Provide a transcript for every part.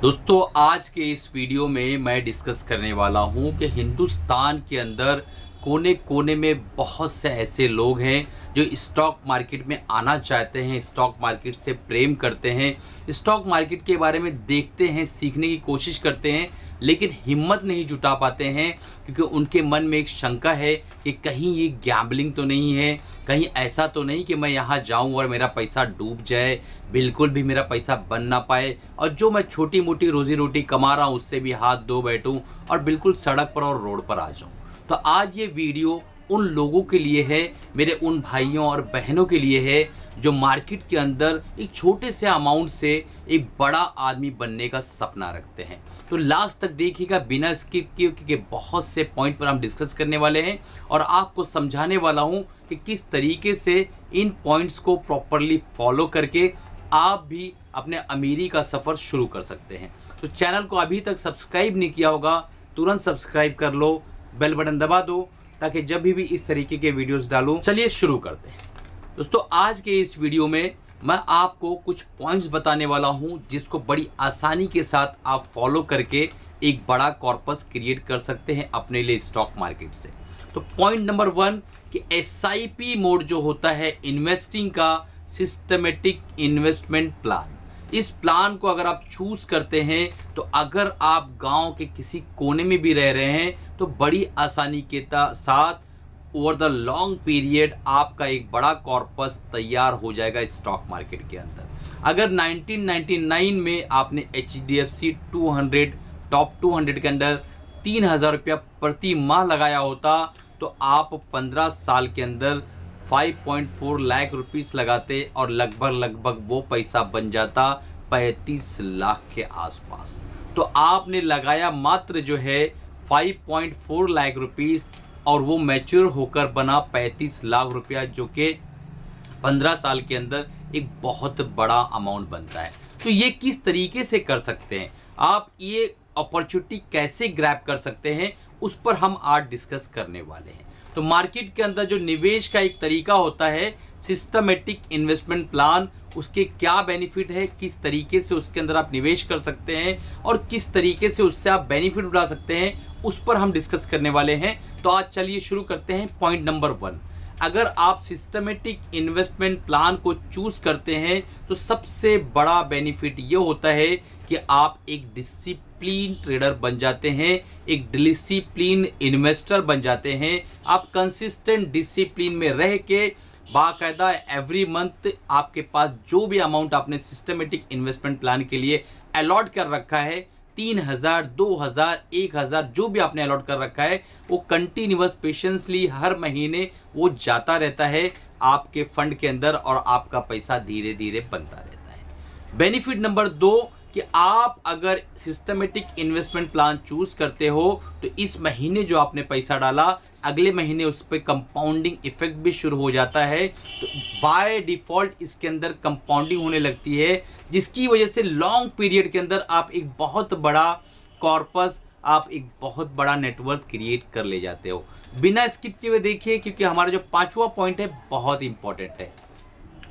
दोस्तों आज के इस वीडियो में मैं डिस्कस करने वाला हूं कि हिंदुस्तान के अंदर कोने कोने में बहुत से ऐसे लोग हैं जो स्टॉक मार्केट में आना चाहते हैं, स्टॉक मार्केट से प्रेम करते हैं, स्टॉक मार्केट के बारे में देखते हैं, सीखने की कोशिश करते हैं, लेकिन हिम्मत नहीं जुटा पाते हैं क्योंकि उनके मन में एक शंका है कि कहीं ये गैम्बलिंग तो नहीं है, कहीं ऐसा तो नहीं कि मैं यहाँ जाऊँ और मेरा पैसा डूब जाए, बिल्कुल भी मेरा पैसा बन ना पाए और जो मैं छोटी मोटी रोज़ी रोटी कमा रहा हूँ उससे भी हाथ धो बैठूँ और बिल्कुल सड़क पर और रोड पर आ जाऊँ। तो आज ये वीडियो उन लोगों के लिए है, मेरे उन भाइयों और बहनों के लिए है जो मार्केट के अंदर एक छोटे से अमाउंट से एक बड़ा आदमी बनने का सपना रखते हैं। तो लास्ट तक देखिएगा बिना स्किप किए, क्योंकि बहुत से पॉइंट पर हम डिस्कस करने वाले हैं और आपको समझाने वाला हूं कि किस तरीके से इन पॉइंट्स को प्रॉपरली फॉलो करके आप भी अपने अमीरी का सफ़र शुरू कर सकते हैं। तो चैनल को अभी तक सब्सक्राइब नहीं किया होगा, तुरंत सब्सक्राइब कर लो, बेल बटन दबा दो ताकि जब भी इस तरीके के वीडियोस डालूं। चलिए शुरू करते हैं। दोस्तों आज के इस वीडियो में मैं आपको कुछ पॉइंट्स बताने वाला हूं जिसको बड़ी आसानी के साथ आप फॉलो करके एक बड़ा कॉर्पस क्रिएट कर सकते हैं अपने लिए स्टॉक मार्केट से। तो पॉइंट नंबर 1 कि SIP मोड जो होता है इन्वेस्टिंग का, सिस्टमेटिक इन्वेस्टमेंट प्लान, इस प्लान को अगर आप चूज करते हैं तो अगर आप गांव के किसी कोने में भी रह रहे हैं तो बड़ी आसानी के साथ ओवर द लॉन्ग पीरियड आपका एक बड़ा कॉर्पस तैयार हो जाएगा स्टॉक मार्केट के अंदर। अगर 1999 में आपने HDFC 200 टॉप 200 के अंदर 3,000 रुपया प्रति माह लगाया होता तो आप 15 साल के अंदर 5.4 लाख रुपीस लगाते और लगभग वो पैसा बन जाता 35 लाख के आसपास। तो आपने लगाया मात्र जो है 5.4 लाख रुपीस और वो मैच्योर होकर बना 35 लाख रुपया, जो कि 15 साल के अंदर एक बहुत बड़ा अमाउंट बनता है। तो ये किस तरीके से कर सकते हैं, आप ये अपॉर्चुनिटी कैसे ग्रैब कर सकते हैं, उस पर हम आज डिस्कस करने वाले हैं। तो मार्केट के अंदर जो निवेश का एक तरीका होता है सिस्टमेटिक इन्वेस्टमेंट प्लान, उसके क्या बेनिफिट है, किस तरीके से उसके अंदर आप निवेश कर सकते हैं और किस तरीके से उससे आप बेनिफिट उठा सकते हैं, उस पर हम डिस्कस करने वाले हैं। तो आज चलिए शुरू करते हैं। पॉइंट नंबर 1, अगर आप सिस्टमेटिक इन्वेस्टमेंट प्लान को चूज करते हैं तो सबसे बड़ा बेनिफिट ये होता है कि आप एक डिसिप्लिन ट्रेडर बन जाते हैं, एक डिसिप्लिन इन्वेस्टर बन जाते हैं। आप कंसिस्टेंट डिसिप्लिन में रह के बाकायदा एवरी मंथ आपके पास जो भी अमाउंट आपने सिस्टमेटिक इन्वेस्टमेंट प्लान के लिए अलॉट कर रखा है, 3,000, 2,000, 1,000 जो भी आपने अलॉट कर रखा है, वो कंटिन्यूअस पेशेंसली हर महीने वो जाता रहता है आपके फंड के अंदर और आपका पैसा धीरे धीरे बनता रहता है। बेनिफिट नंबर 2 कि आप अगर सिस्टमेटिक इन्वेस्टमेंट प्लान चूज करते हो तो इस महीने जो आपने पैसा डाला अगले महीने उस पर कंपाउंडिंग इफेक्ट भी शुरू हो जाता है। तो बाय डिफॉल्ट इसके अंदर कंपाउंडिंग होने लगती है, जिसकी वजह से लॉन्ग पीरियड के अंदर आप एक बहुत बड़ा कॉर्पस, आप एक बहुत बड़ा नेटवर्क क्रिएट कर ले जाते हो। बिना स्किप किए हुए देखिए, क्योंकि हमारा जो 5वां पॉइंट है बहुत इंपॉर्टेंट है।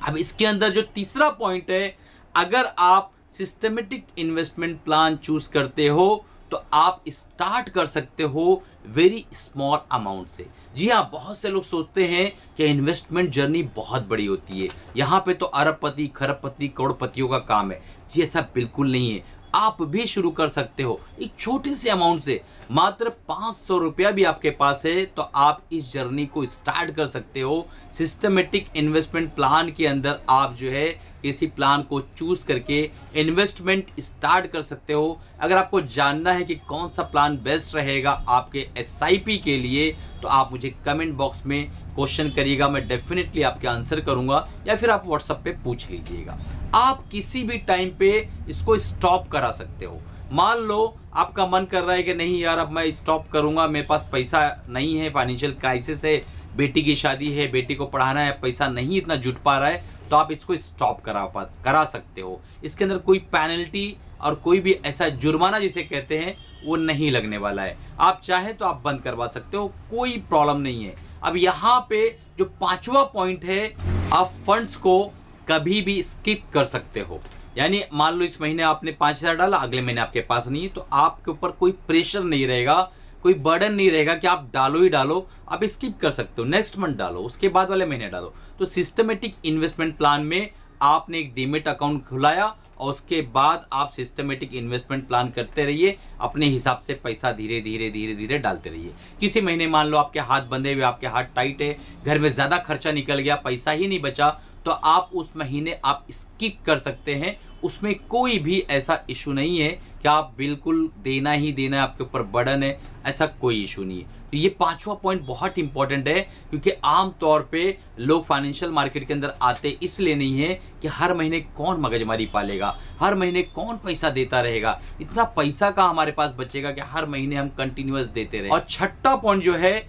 अब इसके अंदर जो तीसरा पॉइंट है, अगर आप सिस्टमेटिक इन्वेस्टमेंट प्लान चूज करते हो तो आप स्टार्ट कर सकते हो वेरी स्मॉल अमाउंट से। जी हाँ, बहुत से लोग सोचते हैं कि इन्वेस्टमेंट जर्नी बहुत बड़ी होती है, यहाँ पे तो अरबपति, खरबपति, करोड़पतियों का काम है। जी ऐसा बिल्कुल नहीं है, आप भी शुरू कर सकते हो एक छोटे से अमाउंट से। मात्र 500 रुपया भी आपके पास है तो आप इस जर्नी को स्टार्ट कर सकते हो। सिस्टमेटिक इन्वेस्टमेंट प्लान के अंदर आप जो है किसी प्लान को चूज करके इन्वेस्टमेंट स्टार्ट कर सकते हो। अगर आपको जानना है कि कौन सा प्लान बेस्ट रहेगा आपके SIP के लिए तो आप मुझे कमेंट बॉक्स में क्वेश्चन करिएगा, मैं डेफिनेटली आपके आंसर करूंगा, या फिर आप व्हाट्सएप पे पूछ लीजिएगा। आप किसी भी टाइम पे इसको स्टॉप करा सकते हो। मान लो आपका मन कर रहा है कि नहीं यार अब मैं स्टॉप करूंगा, मेरे पास पैसा नहीं है, फाइनेंशियल क्राइसिस है, बेटी की शादी है, बेटी को पढ़ाना है, पैसा नहीं इतना जुट पा रहा है, तो आप इसको स्टॉप करा सकते हो। इसके अंदर कोई पेनल्टी और कोई भी ऐसा जुर्माना जिसे कहते हैं वो नहीं लगने वाला है। आप चाहें तो आप बंद करवा सकते हो, कोई प्रॉब्लम नहीं है। अब यहाँ पे जो 5वां पॉइंट है, आप फंड्स को कभी भी स्किप कर सकते हो। यानी मान लो इस महीने आपने 5,000 डाला, अगले महीने आपके पास नहीं है, तो आपके ऊपर कोई प्रेशर नहीं रहेगा, कोई बर्डन नहीं रहेगा कि आप डालो ही डालो, आप स्किप कर सकते हो, नेक्स्ट मंथ डालो, उसके बाद वाले महीने डालो। तो सिस्टमेटिक इन्वेस्टमेंट प्लान में आपने एक डीमेट अकाउंट खुलाया और उसके बाद आप सिस्टमेटिक इन्वेस्टमेंट प्लान करते रहिए, अपने हिसाब से पैसा धीरे धीरे धीरे धीरे डालते रहिए। किसी महीने मान लो आपके हाथ बंधे हुए, आपके हाथ टाइट है, घर में ज़्यादा खर्चा निकल गया, पैसा ही नहीं बचा, तो आप उस महीने आप स्किप कर सकते हैं। उसमें कोई भी ऐसा इशू नहीं है कि आप बिल्कुल देना ही देना है, आपके ऊपर बर्डन है, ऐसा कोई इशू नहीं है। तो ये 5वां पॉइंट बहुत इंपॉर्टेंट है, क्योंकि आम तौर पे लोग फाइनेंशियल मार्केट के अंदर आते इसलिए नहीं है कि हर महीने कौन मगजमारी पालेगा, हर महीने कौन पैसा देता रहेगा, इतना पैसा का हमारे पास बचेगा कि हर महीने हम कंटिन्यूअस देते रहे। और 6ठा पॉइंट जो है,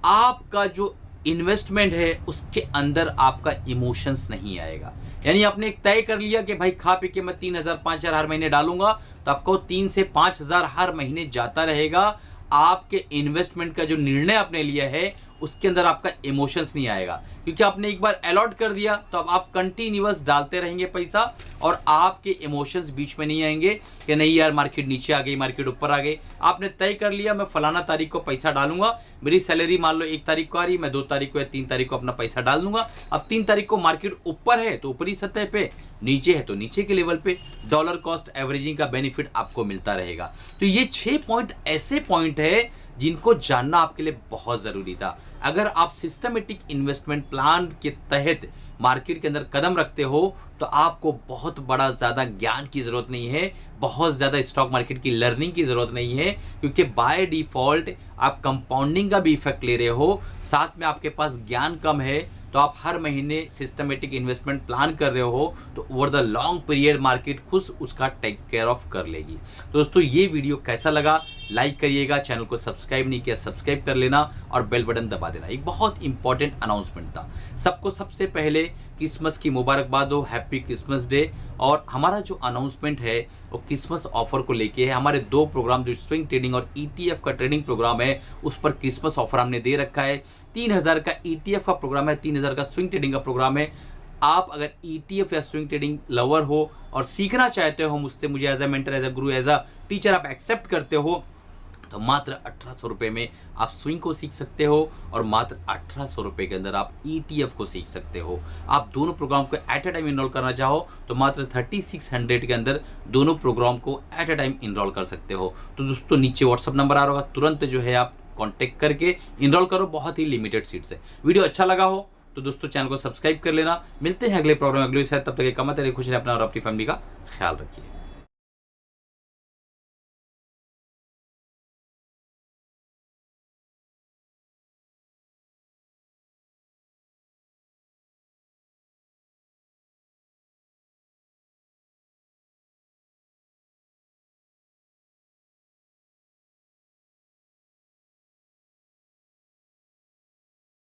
आपका जो इन्वेस्टमेंट है उसके अंदर आपका इमोशंस नहीं आएगा। यानी आपने एक तय कर लिया कि भाई खा पी के मैं 3,000 5,000 हर महीने डालूंगा, तो आपको 3 से 5,000 हर महीने जाता रहेगा। आपके इन्वेस्टमेंट का जो निर्णय आपने लिया है उसके अंदर आपका इमोशंस नहीं आएगा, क्योंकि आपने एक बार अलॉट कर दिया तो अब आप कंटिन्यूअस डालते रहेंगे पैसा, और आपके इमोशंस बीच में नहीं आएंगे कि नहीं यार मार्केट नीचे आ गई, मार्केट ऊपर आ गई। आपने तय कर लिया मैं फलाना तारीख को पैसा डालूंगा, मेरी सैलरी मान लो 1 तारीख को आ रही, मैं 2 तारीख को या 3 तारीख को अपना पैसा डाल दूंगा। अब 3 तारीख को मार्केट ऊपर है तो ऊपरी सतह पे, नीचे है तो नीचे के लेवल पे डॉलर कॉस्ट एवरेजिंग का बेनिफिट आपको मिलता रहेगा। तो ये 6 पॉइंट ऐसे पॉइंट है जिनको जानना आपके लिए बहुत ज़रूरी था। अगर आप सिस्टमेटिक इन्वेस्टमेंट प्लान के तहत मार्केट के अंदर कदम रखते हो तो आपको बहुत बड़ा ज़्यादा ज्ञान की ज़रूरत नहीं है, बहुत ज़्यादा स्टॉक मार्केट की लर्निंग की ज़रूरत नहीं है, क्योंकि बाय डिफ़ॉल्ट आप कंपाउंडिंग का भी इफेक्ट ले रहे हो, साथ में आपके पास ज्ञान कम है, तो आप हर महीने सिस्टमेटिक इन्वेस्टमेंट प्लान कर रहे हो तो over the long period market खुद उसका टेक केयर ऑफ कर लेगी। तो दोस्तों ये वीडियो कैसा लगा लाइक करिएगा, चैनल को सब्सक्राइब नहीं किया सब्सक्राइब कर लेना और बेल बटन दबा देना। एक बहुत इंपॉर्टेंट अनाउंसमेंट था, सबको सबसे पहले क्रिसमस की मुबारकबाद हो, हैप्पी क्रिसमस डे। और हमारा जो अनाउंसमेंट है वो क्रिसमस ऑफर को लेके है। हमारे 2 प्रोग्राम जो स्विंग ट्रेडिंग और ETF का ट्रेडिंग प्रोग्राम है उस पर क्रिसमस ऑफर हमने दे रखा है। 3,000 का ETF का प्रोग्राम है, 3,000 का स्विंग ट्रेडिंग का प्रोग्राम है। आप अगर ETF या स्विंग ट्रेडिंग लवर हो और सीखना चाहते हो मुझसे, मुझे as a mentor, as a guru, as a teacher आप एक्सेप्ट करते हो, तो मात्र 1,800 रुपये में आप स्विंग को सीख सकते हो और मात्र 1,800 रुपये के अंदर आप ETF को सीख सकते हो। आप दोनों प्रोग्राम को एट ए टाइम इनरोल करना चाहो तो मात्र 3,600 के अंदर दोनों प्रोग्राम को एट ए टाइम इनरोल कर सकते हो। तो दोस्तों नीचे व्हाट्सअप नंबर आ रहा होगा, तुरंत जो है आप कॉन्टेक्ट करके इनरोल करो, बहुत ही लिमिटेड सीट्स है। वीडियो अच्छा लगा हो तो दोस्तों चैनल को सब्सक्राइब कर लेना। मिलते हैं अगले प्रोग्राम अगले साथ, तब तक कमाते रहिए, खुश रहिए, अपना और अपनी फैमिली का ख्याल रखिए।